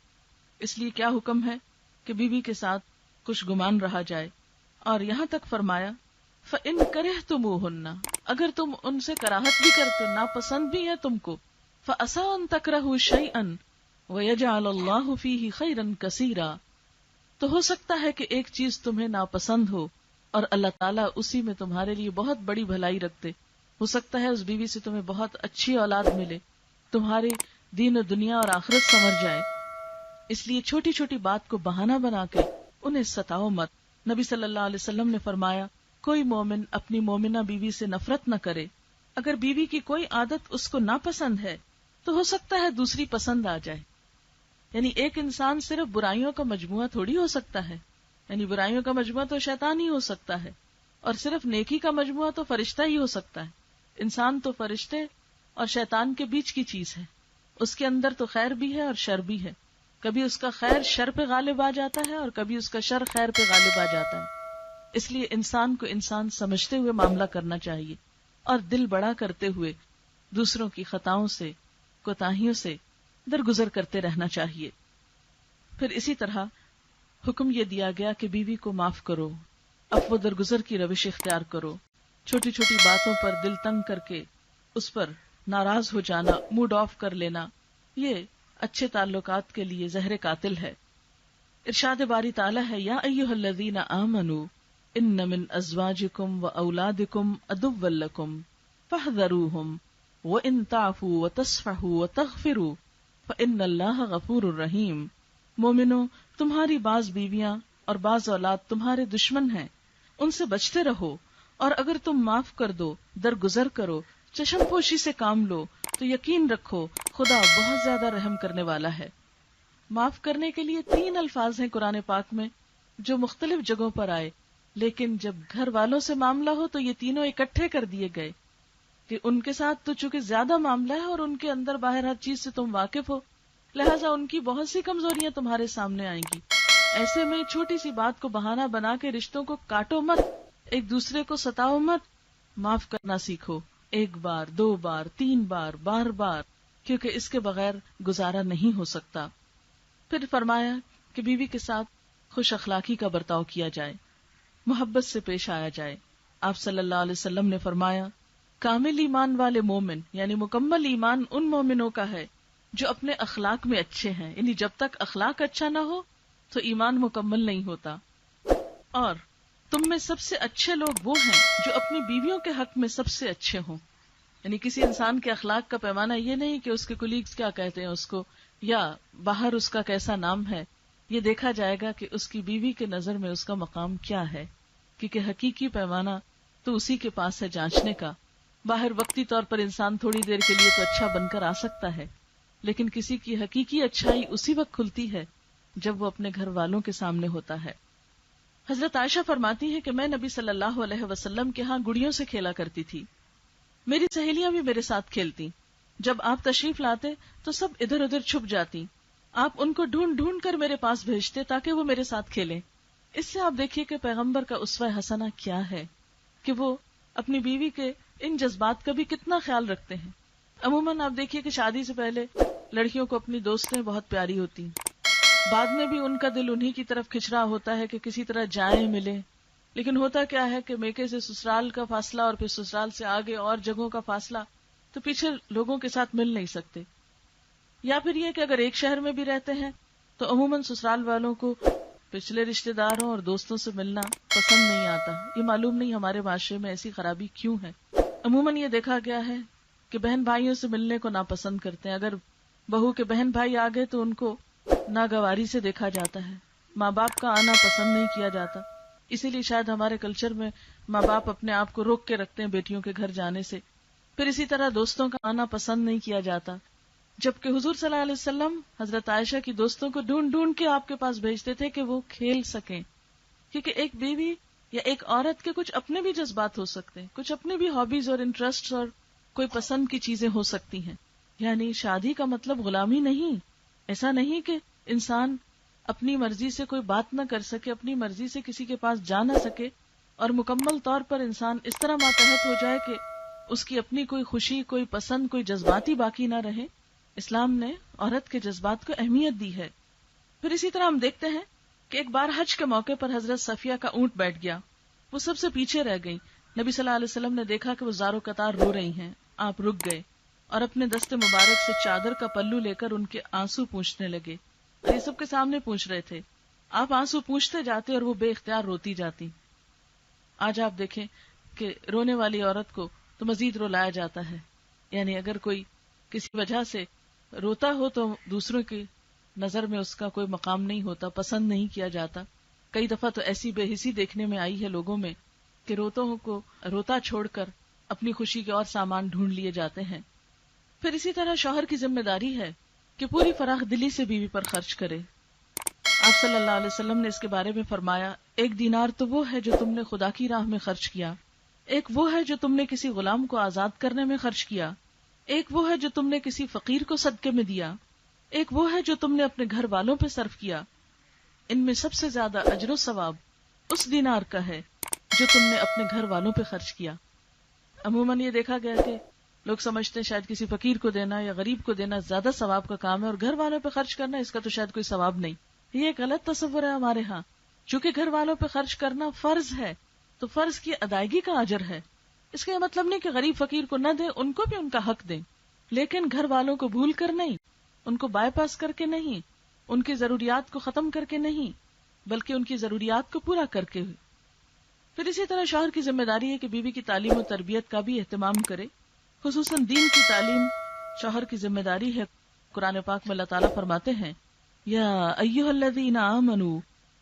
اس لیے کیا حکم ہے کہ بیوی کے ساتھ خوش گمان رہا جائے. اور یہاں تک فرمایا فَإِن كَرِهْتُمُوهُنَّ، اگر تم ان سے کراہت بھی کرتے ہو، ناپسند بھی ہے تم کو، فَعَسَىٰ أَن تَكْرَهُوا شَيْئًا وَيَجْعَلَ اللَّهُ فِيهِ خَيْرًا كَثِيرًا، تو ہو سکتا ہے کہ ایک چیز تمہیں ناپسند ہو اور اللہ تعالیٰ اسی میں تمہارے لیے بہت بڑی بھلائی رکھتے. ہو سکتا ہے اس بیوی سے تمہیں بہت اچھی اولاد ملے، تمہاری دین و دنیا اور آخرت سنور جائے. اس لیے چھوٹی چھوٹی بات کو بہانہ بنا کے انہیں ستاؤ مت. نبی صلی اللہ علیہ وسلم نے فرمایا کوئی مومن اپنی مومنہ بیوی سے نفرت نہ کرے. اگر بیوی کی کوئی عادت اس کو ناپسند ہے تو ہو سکتا ہے دوسری پسند آ جائے. یعنی ایک انسان صرف برائیوں کا مجموعہ تھوڑی ہو سکتا ہے، یعنی برائیوں کا مجموعہ تو شیطان ہی ہو سکتا ہے، اور صرف نیکی کا مجموعہ تو فرشتہ ہی ہو سکتا ہے. انسان تو فرشتے اور شیطان کے بیچ کی چیز ہے، اس کے اندر تو خیر بھی ہے اور شر بھی ہے. کبھی اس کا خیر شر پہ غالب آ جاتا ہے اور کبھی اس کا شر خیر پہ غالب آ جاتا ہے. اس لیے انسان کو انسان سمجھتے ہوئے معاملہ کرنا چاہیے اور دل بڑا کرتے ہوئے دوسروں کی خطاؤں سے، کوتاہیوں سے درگزر کرتے رہنا چاہیے. پھر اسی طرح حکم یہ دیا گیا کہ بیوی کو معاف کرو، عفو درگزر کی روش اختیار کرو. چھوٹی چھوٹی باتوں پر دل تنگ کر کے اس پر ناراض ہو جانا، موڈ آف کر لینا، یہ اچھے تعلقات کے لیے زہر قاتل ہے. ارشاد باری تعالی ہے یا ایھا الذین آمنوا ان من ازواجکم واولادکم عدوا لکم فاحذروہم وان تعفوا وتصفحوا وتغفروا فان اللہ غفور رحیم. مومنو، تمہاری بعض بیویاں اور بعض اولاد تمہارے دشمن ہیں، ان سے بچتے رہو، اور اگر تم معاف کر دو، درگزر کرو، چشم پوشی سے کام لو تو یقین رکھو خدا بہت زیادہ رحم کرنے والا ہے. معاف کرنے کے لیے 3 الفاظ ہیں قرآن پاک میں جو مختلف جگہوں پر آئے، لیکن جب گھر والوں سے معاملہ ہو تو یہ تینوں اکٹھے کر دیے گئے کہ ان کے ساتھ تو چونکہ زیادہ معاملہ ہے اور ان کے اندر باہر ہر چیز سے تم واقف ہو، لہٰذا ان کی بہت سی کمزوریاں تمہارے سامنے آئیں گی. ایسے میں چھوٹی سی بات کو بہانہ بنا کے رشتوں کو کاٹو مت، ایک دوسرے کو ستاؤ مت. معاف کرنا سیکھو، 1 بار 2 بار 3 بار، بار بار، کیونکہ اس کے بغیر گزارا نہیں ہو سکتا. پھر فرمایا کہ بیوی کے ساتھ خوش اخلاقی کا برتاؤ کیا جائے، محبت سے پیش آیا جائے. آپ صلی اللہ علیہ وسلم نے فرمایا کامل ایمان والے مومن یعنی مکمل ایمان ان مومنوں کا ہے جو اپنے اخلاق میں اچھے ہیں. یعنی جب تک اخلاق اچھا نہ ہو تو ایمان مکمل نہیں ہوتا. اور تم میں سب سے اچھے لوگ وہ ہیں جو اپنی بیویوں کے حق میں سب سے اچھے ہوں. یعنی کسی انسان کے اخلاق کا پیمانہ یہ نہیں کہ اس کے کولیگز کیا کہتے ہیں اس کو یا باہر اس کا کیسا نام ہے، یہ دیکھا جائے گا کہ اس کی بیوی کے نظر میں اس کا مقام کیا ہے، کیونکہ حقیقی پیمانہ تو اسی کے پاس ہے جانچنے کا. باہر وقتی طور پر انسان تھوڑی دیر کے لیے تو اچھا بن کر آ سکتا ہے، لیکن کسی کی حقیقی اچھائی اسی وقت کھلتی ہے جب وہ اپنے گھر والوں کے سامنے ہوتا ہے. حضرت عائشہ فرماتی ہیں کہ میں نبی صلی اللہ علیہ وسلم کے ہاں گڑیوں سے کھیلا کرتی تھی، میری سہیلیاں بھی میرے ساتھ کھیلتی. جب آپ تشریف لاتے تو سب ادھر ادھر چھپ جاتی، آپ ان کو ڈھونڈ ڈھونڈ کر میرے پاس بھیجتے تاکہ وہ میرے ساتھ کھیلیں. اس سے آپ دیکھیے کہ پیغمبر کا اسوہ حسنہ کیا ہے کہ وہ اپنی بیوی کے ان جذبات کا بھی کتنا خیال رکھتے ہیں. عموماً آپ دیکھیے کہ شادی سے پہلے لڑکیوں کو اپنی دوستیں بہت پیاری ہوتی ہیں، بعد میں بھی ان کا دل انہی کی طرف کھنچ رہا ہوتا ہے کہ کسی طرح جائیں ملیں، لیکن ہوتا کیا ہے کہ میکے سے سسرال کا فاصلہ اور پھر سسرال سے آگے اور جگہوں کا فاصلہ، تو پیچھے لوگوں کے ساتھ مل نہیں سکتے. یا پھر یہ کہ اگر ایک شہر میں بھی رہتے ہیں تو عموماً سسرال والوں کو پچھلے رشتہ داروں اور دوستوں سے ملنا پسند نہیں آتا. یہ معلوم نہیں ہمارے معاشرے میں ایسی خرابی کیوں ہے. عموماً یہ دیکھا گیا ہے کہ بہن بھائیوں سے ملنے کو ناپسند کرتے ہیں. اگر بہو کے بہن بھائی آ گئے تو ان کو ناگواری سے دیکھا جاتا ہے، ماں باپ کا آنا پسند نہیں کیا جاتا. اسی لیے شاید ہمارے کلچر میں ماں باپ اپنے آپ کو روک کے رکھتے ہیں بیٹیوں کے گھر جانے سے. پھر اسی طرح دوستوں کا آنا پسند نہیں کیا جاتا، جبکہ حضور صلی اللہ علیہ وسلم حضرت عائشہ کی دوستوں کو ڈھونڈ ڈھونڈ کے آپ کے پاس بھیجتے تھے کہ وہ کھیل سکیں، کیونکہ ایک بیوی یا ایک عورت کے کچھ اپنے بھی جذبات ہو سکتے ہیں، کچھ اپنے بھی ہابیز اور انٹرسٹ اور کوئی پسند کی چیزیں ہو سکتی ہیں. یعنی شادی کا مطلب غلامی نہیں. ایسا نہیں کہ انسان اپنی مرضی سے کوئی بات نہ کر سکے، اپنی مرضی سے کسی کے پاس جا نہ سکے اور مکمل طور پر انسان اس طرح ماتحت ہو جائے کہ اس کی اپنی کوئی خوشی، کوئی پسند، کوئی جذباتی باقی نہ رہے. اسلام نے عورت کے جذبات کو اہمیت دی ہے. پھر اسی طرح ہم دیکھتے ہیں کہ ایک بار حج کے موقع پر حضرت صفیہ کا اونٹ بیٹھ گیا، وہ سب سے پیچھے رہ گئی. نبی صلی اللہ علیہ وسلم نے دیکھا کہ وہ زارو قطار رو رہی ہیں. آپ رک گئے اور اپنے دست مبارک سے چادر کا پلو لے کر ان کے آنسو پونچھنے لگے. یہ سب کے سامنے پوچھ رہے تھے. آپ آنسو پوچھتے جاتے اور وہ بے اختیار روتی جاتی. آج آپ دیکھیں کہ رونے والی عورت کو تو مزید رلایا جاتا ہے. یعنی اگر کوئی کسی وجہ سے روتا ہو تو دوسروں کی نظر میں اس کا کوئی مقام نہیں ہوتا، پسند نہیں کیا جاتا. کئی دفعہ تو ایسی بے حسی دیکھنے میں آئی ہے لوگوں میں کہ روتوں کو روتا چھوڑ کر اپنی خوشی کے اور سامان ڈھونڈ لیے جاتے ہیں. پھر اسی طرح شوہر کی ذمہ داری ہے کہ پوری فراخ دلی سے بیوی پر خرچ کرے. آپ صلی اللہ علیہ وسلم نے اس کے بارے میں فرمایا، ایک دینار تو وہ ہے جو تم نے خدا کی راہ میں خرچ کیا، ایک وہ ہے جو تم نے کسی غلام کو آزاد کرنے میں خرچ کیا، ایک وہ ہے جو تم نے کسی فقیر کو صدقے میں دیا، ایک وہ ہے جو تم نے اپنے گھر والوں پہ صرف کیا. ان میں سب سے زیادہ اجر و ثواب اس دینار کا ہے جو تم نے اپنے گھر والوں پہ خرچ کیا. عموماً یہ دیکھا گیا کہ لوگ سمجھتے ہیں شاید کسی فقیر کو دینا یا غریب کو دینا زیادہ ثواب کا کام ہے، اور گھر والوں پہ خرچ کرنا اس کا تو شاید کوئی ثواب نہیں. یہ ایک غلط تصور ہے ہمارے ہاں. چونکہ گھر والوں پہ خرچ کرنا فرض ہے تو فرض کی ادائیگی کا اجر ہے. اس کا یہ مطلب نہیں کہ غریب فقیر کو نہ دیں، ان کو بھی ان کا حق دیں، لیکن گھر والوں کو بھول کر نہیں، ان کو بائی پاس کر کے نہیں، ان کی ضروریات کو ختم کر کے نہیں، بلکہ ان کی ضروریات کو پورا کر کے. پھر اسی طرح شوہر کی ذمہ داری ہے کہ بیوی کی تعلیم و تربیت کا بھی اہتمام کرے، خصوصاً دین کی تعلیم شوہر کی ذمہ داری ہے. قرآن پاک میں اللہ تعالیٰ فرماتے ہیں، یا ایھا الذین آمنوا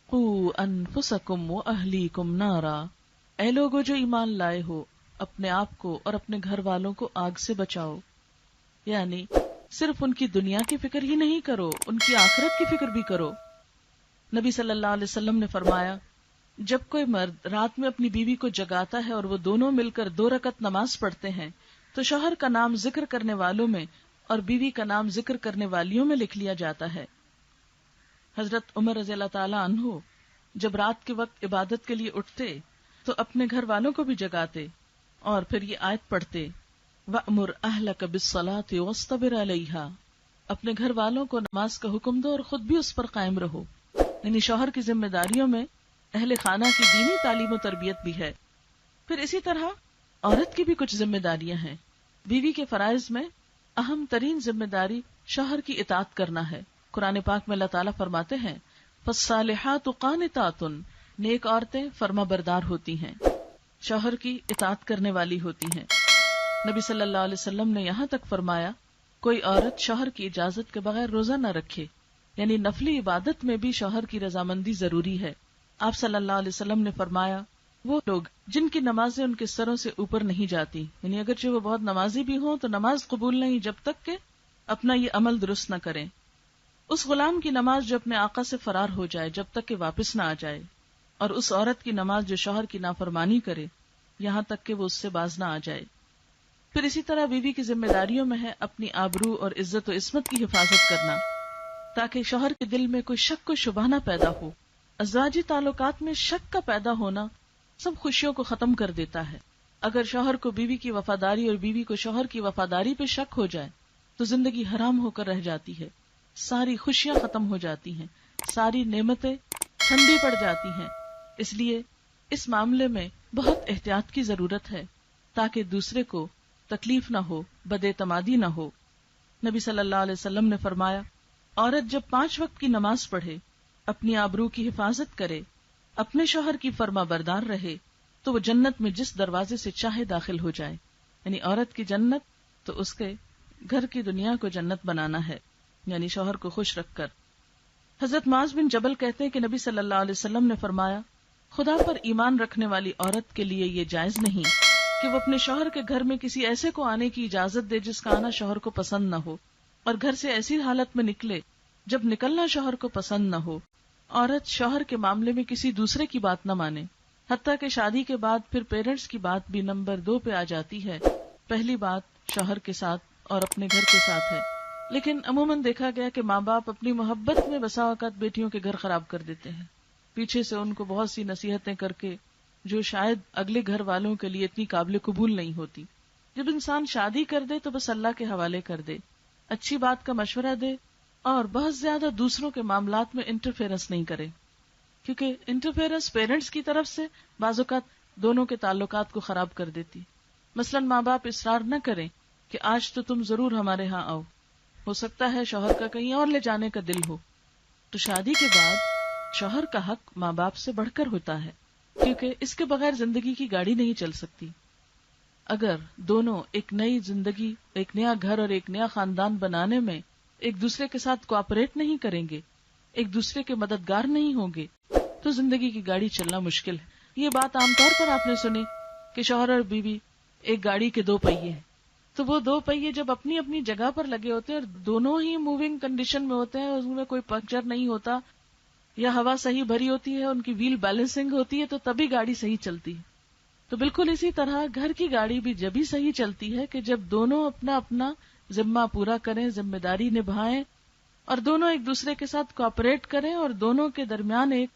قوا انفسکم واہلیکم نارا، اے لوگو جو ایمان لائے ہو، اپنے آپ کو اور اپنے گھر والوں کو آگ سے بچاؤ. یعنی صرف ان کی دنیا کی فکر ہی نہیں کرو، ان کی آخرت کی فکر بھی کرو. نبی صلی اللہ علیہ وسلم نے فرمایا، جب کوئی مرد رات میں اپنی بیوی کو جگاتا ہے اور وہ دونوں مل کر 2 رکعت نماز پڑھتے ہیں تو شوہر کا نام ذکر کرنے والوں میں اور بیوی کا نام ذکر کرنے والیوں میں لکھ لیا جاتا ہے. حضرت عمر رضی اللہ تعالی عنہ جب رات کے وقت عبادت کے لیے اٹھتے تو اپنے گھر والوں کو بھی جگاتے اور پھر یہ آیت پڑھتے، وَأْمُرْ أَهْلَكَ بِالصَّلَاةِ وَاصْطَبِرْ عَلَيْهَا، اپنے گھر والوں کو نماز کا حکم دو اور خود بھی اس پر قائم رہو. یعنی شوہر کی ذمہ داریوں میں اہل خانہ کی دینی تعلیم و تربیت بھی ہے. پھر اسی طرح عورت کی بھی کچھ ذمہ داریاں ہیں. بیوی کے فرائض میں اہم ترین ذمہ داری شوہر کی اطاعت کرنا ہے. قرآن پاک میں اللہ تعالیٰ فرماتے ہیں، فَالصَّالِحَاتُ قَانِتَاتٌ، نیک عورتیں فرما بردار ہوتی ہیں، شوہر کی اطاعت کرنے والی ہوتی ہیں. نبی صلی اللہ علیہ وسلم نے یہاں تک فرمایا، کوئی عورت شوہر کی اجازت کے بغیر روزہ نہ رکھے. یعنی نفلی عبادت میں بھی شوہر کی رضامندی ضروری ہے. آپ صلی اللہ علیہ وسلم نے فرمایا، وہ لوگ جن کی نمازیں ان کے سروں سے اوپر نہیں جاتی، یعنی اگرچہ وہ بہت نمازی بھی ہوں تو نماز قبول نہیں جب تک کہ اپنا یہ عمل درست نہ کریں. اس غلام کی نماز جو اپنے آقا سے فرار ہو جائے جب تک کہ واپس نہ آ جائے، اور اس عورت کی نماز جو شوہر کی نافرمانی کرے یہاں تک کہ وہ اس سے باز نہ آ جائے. پھر اسی طرح بیوی کی ذمہ داریوں میں ہے اپنی آبرو اور عزت و عصمت کی حفاظت کرنا، تاکہ شوہر کے دل میں کوئی شک و شبہ نہ پیدا ہو. ازواجی تعلقات میں شک کا پیدا ہونا سب خوشیوں کو ختم کر دیتا ہے. اگر شوہر کو بیوی کی وفاداری اور بیوی کو شوہر کی وفاداری پہ شک ہو جائے تو زندگی حرام ہو کر رہ جاتی ہے، ساری خوشیاں ختم ہو جاتی ہیں، ساری نعمتیں ٹھنڈی پڑ جاتی ہیں۔ اس لیے اس معاملے میں بہت احتیاط کی ضرورت ہے تاکہ دوسرے کو تکلیف نہ ہو، بد اعتمادی نہ ہو۔ نبی صلی اللہ علیہ وسلم نے فرمایا، عورت جب 5 وقت کی نماز پڑھے، اپنی آبرو کی حفاظت کرے، اپنے شوہر کی فرما بردار رہے، تو وہ جنت میں جس دروازے سے چاہے داخل ہو جائے۔ یعنی عورت کی جنت تو اس کے گھر کی دنیا کو جنت بنانا ہے، یعنی شوہر کو خوش رکھ کر۔ حضرت معاذ بن جبل کہتے ہیں کہ نبی صلی اللہ علیہ وسلم نے فرمایا، خدا پر ایمان رکھنے والی عورت کے لیے یہ جائز نہیں کہ وہ اپنے شوہر کے گھر میں کسی ایسے کو آنے کی اجازت دے جس کا آنا شوہر کو پسند نہ ہو، اور گھر سے ایسی حالت میں نکلے جب نکلنا شوہر کو پسند نہ ہو۔ عورت شوہر کے معاملے میں کسی دوسرے کی بات نہ مانے، حتیٰ کہ شادی کے بعد پھر پیرنٹس کی بات بھی نمبر 2 پہ آ جاتی ہے۔ پہلی بات شوہر کے ساتھ اور اپنے گھر کے ساتھ ہے، لیکن عموماً دیکھا گیا کہ ماں باپ اپنی محبت میں بسا اوقات بیٹیوں کے گھر خراب کر دیتے ہیں، پیچھے سے ان کو بہت سی نصیحتیں کر کے جو شاید اگلے گھر والوں کے لیے اتنی قابل قبول نہیں ہوتی۔ جب انسان شادی کر دے تو بس اللہ کے حوالے کر دے، اچھی بات کا مشورہ دے اور بہت زیادہ دوسروں کے معاملات میں انٹرفیئرنس نہیں کرے، کیونکہ انٹرفیئرنس پیرنٹس کی طرف سے بعض اوقات دونوں کے تعلقات کو خراب کر دیتی۔ مثلا ماں باپ اصرار نہ کریں کہ آج تو تم ضرور ہمارے ہاں آؤ، ہو سکتا ہے شوہر کا کہیں اور لے جانے کا دل ہو، تو شادی کے بعد شوہر کا حق ماں باپ سے بڑھ کر ہوتا ہے، کیونکہ اس کے بغیر زندگی کی گاڑی نہیں چل سکتی۔ اگر دونوں ایک نئی زندگی، ایک نیا گھر اور ایک نیا خاندان بنانے میں ایک دوسرے کے ساتھ کوآپریٹ نہیں کریں گے، ایک دوسرے کے مددگار نہیں ہوں گے، تو زندگی کی گاڑی چلنا مشکل ہے۔ یہ بات عام طور پر آپ نے سنی کہ شوہر اور بیوی ایک گاڑی کے 2 پہیے ہیں، تو وہ 2 پہیے جب اپنی اپنی جگہ پر لگے ہوتے ہیں اور دونوں ہی موونگ کنڈیشن میں ہوتے ہیں، اس میں کوئی پنکچر نہیں ہوتا یا ہوا صحیح بھری ہوتی ہے، ان کی ویل بیلنسنگ ہوتی ہے، تو تبھی گاڑی صحیح چلتی ہے۔ تو بالکل اسی طرح گھر کی گاڑی بھی جبھی صحیح چلتی ہے کہ جب دونوں اپنا اپنا ذمہ پورا کریں، ذمہ داری نبھائیں، اور دونوں ایک دوسرے کے ساتھ کوآپریٹ کریں، اور دونوں کے درمیان ایک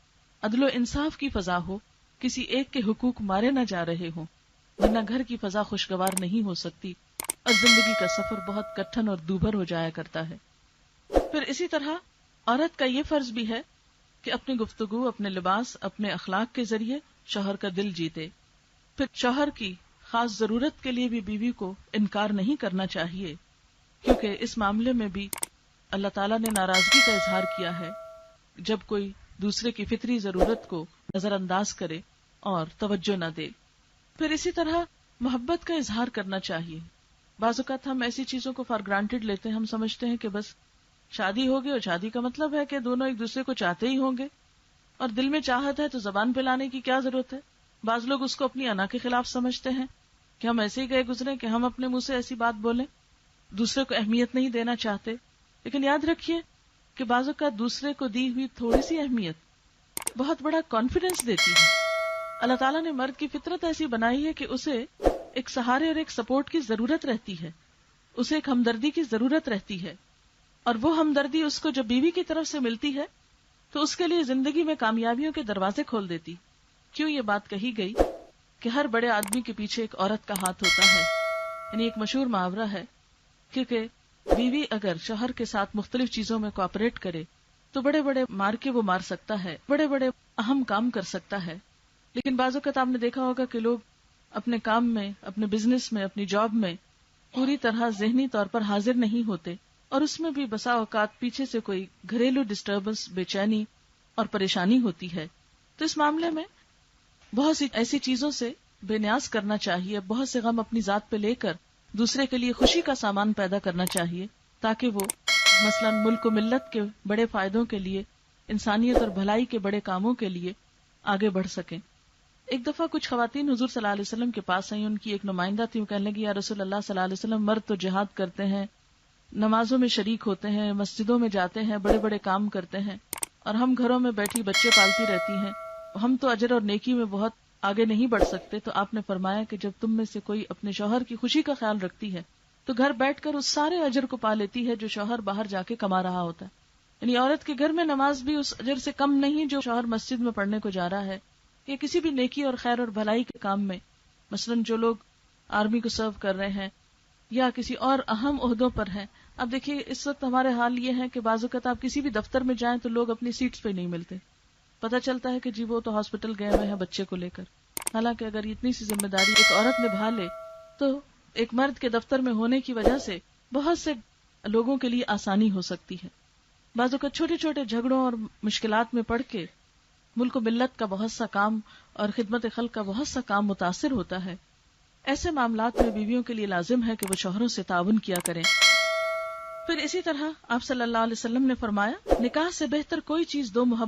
عدل و انصاف کی فضا ہو، کسی ایک کے حقوق مارے نہ جا رہے ہوں، ورنہ گھر کی فضا خوشگوار نہیں ہو سکتی اور زندگی کا سفر بہت کٹھن اور دوبھر ہو جایا کرتا ہے۔ پھر اسی طرح عورت کا یہ فرض بھی ہے کہ اپنی گفتگو، اپنے لباس، اپنے اخلاق کے ذریعے شوہر کا دل جیتے۔ پھر شوہر کی خاص ضرورت کے لیے بھی بیوی کو انکار نہیں کرنا چاہیے، کیونکہ اس معاملے میں بھی اللہ تعالیٰ نے ناراضگی کا اظہار کیا ہے جب کوئی دوسرے کی فطری ضرورت کو نظر انداز کرے اور توجہ نہ دے۔ پھر اسی طرح محبت کا اظہار کرنا چاہیے۔ بعض اوقات ہم ایسی چیزوں کو فار گرانٹیڈ لیتے ہیں، ہم سمجھتے ہیں کہ بس شادی ہوگی اور شادی کا مطلب ہے کہ دونوں ایک دوسرے کو چاہتے ہی ہوں گے، اور دل میں چاہت ہے تو زبان پہ لانے کی کیا ضرورت ہے۔ بعض لوگ اس کو اپنی انا کے خلاف سمجھتے ہیں کہ ہم ایسے ہی گئے گزرے کہ ہم اپنے منہ سے ایسی بات بولیں، دوسرے کو اہمیت نہیں دینا چاہتے۔ لیکن یاد رکھیے کہ بعض اوقات دوسرے کو دی ہوئی تھوڑی سی اہمیت بہت بڑا کانفیڈنس دیتی ہے۔ اللہ تعالیٰ نے مرد کی فطرت ایسی بنائی ہے کہ اسے ایک سہارے اور ایک سپورٹ کی ضرورت رہتی ہے، اسے ایک ہمدردی کی ضرورت رہتی ہے، اور وہ ہمدردی اس کو جب بیوی کی طرف سے ملتی ہے تو اس کے لیے زندگی میں کامیابیوں کے دروازے کھول دیتی۔ کیوں یہ بات کہی گئی کہ ہر بڑے آدمی کے پیچھے ایک عورت کا ہاتھ ہوتا ہے، یعنی ایک مشہور محاورہ ہے، کیونکہ بیوی اگر شوہر کے ساتھ مختلف چیزوں میں کوآپریٹ کرے تو بڑے بڑے مار کے وہ مار سکتا ہے، بڑے بڑے اہم کام کر سکتا ہے۔ لیکن بعض اوقات آپ نے دیکھا ہوگا کہ لوگ اپنے کام میں، اپنے بزنس میں، اپنی جاب میں پوری طرح ذہنی طور پر حاضر نہیں ہوتے، اور اس میں بھی بسا اوقات پیچھے سے کوئی گھریلو ڈسٹربنس، بے چینی اور پریشانی ہوتی ہے۔ تو اس معاملے میں بہت سی ایسی چیزوں سے بے نیاز کرنا چاہیے، بہت سے غم اپنی ذات پہ لے کر دوسرے کے لیے خوشی کا سامان پیدا کرنا چاہیے، تاکہ وہ مثلا ملک و ملت کے بڑے فائدوں کے لیے، انسانیت اور بھلائی کے بڑے کاموں کے لیے آگے بڑھ سکیں۔ ایک دفعہ کچھ خواتین حضور صلی اللہ علیہ وسلم کے پاس آئیں، ان کی ایک نمائندہ تھی، وہ کہنے لگی یا رسول اللہ صلی اللہ علیہ وسلم، مرد تو جہاد کرتے ہیں، نمازوں میں شریک ہوتے ہیں، مسجدوں میں جاتے ہیں، بڑے بڑے کام کرتے ہیں، اور ہم گھروں میں بیٹھی بچے پالتی رہتی ہیں، ہم تو اجر اور نیکی میں بہت آگے نہیں بڑھ سکتے۔ تو آپ نے فرمایا کہ جب تم میں سے کوئی اپنے شوہر کی خوشی کا خیال رکھتی ہے تو گھر بیٹھ کر اس سارے اجر کو پا لیتی ہے جو شوہر باہر جا کے کما رہا ہوتا ہے۔ یعنی عورت کے گھر میں نماز بھی اس اجر سے کم نہیں جو شوہر مسجد میں پڑھنے کو جا رہا ہے، یا کسی بھی نیکی اور خیر اور بھلائی کے کام میں، مثلا جو لوگ آرمی کو سرو کر رہے ہیں یا کسی اور اہم عہدوں پر ہیں، اب دیکھیے اس وقت ہمارے حال یہ ہے کہ بعض اوقات آپ کسی بھی دفتر میں جائیں تو لوگ اپنی سیٹس پہ نہیں ملتے، پتہ چلتا ہے کہ جی وہ تو ہاسپٹل گئے ہوئے ہیں بچے کو لے کر. حالانکہ اگر اتنی سی ذمہ داری ایک عورت نبھا لے تو ایک مرد کے دفتر میں ہونے کی وجہ سے بہت سے لوگوں کے لیے آسانی ہو سکتی ہے. بعض اوقات چھوٹے چھوٹے جھگڑوں اور مشکلات میں پڑ کے ملک و ملت کا بہت سا کام اور خدمت خلق کا بہت سا کام متاثر ہوتا ہے. ایسے معاملات میں بیویوں کے لیے لازم ہے کہ وہ شوہروں سے تعاون کیا کریں. پھر اسی طرح آپ صلی اللہ علیہ وسلم نے فرمایا، نکاح سے بہتر کوئی چیز دو محبت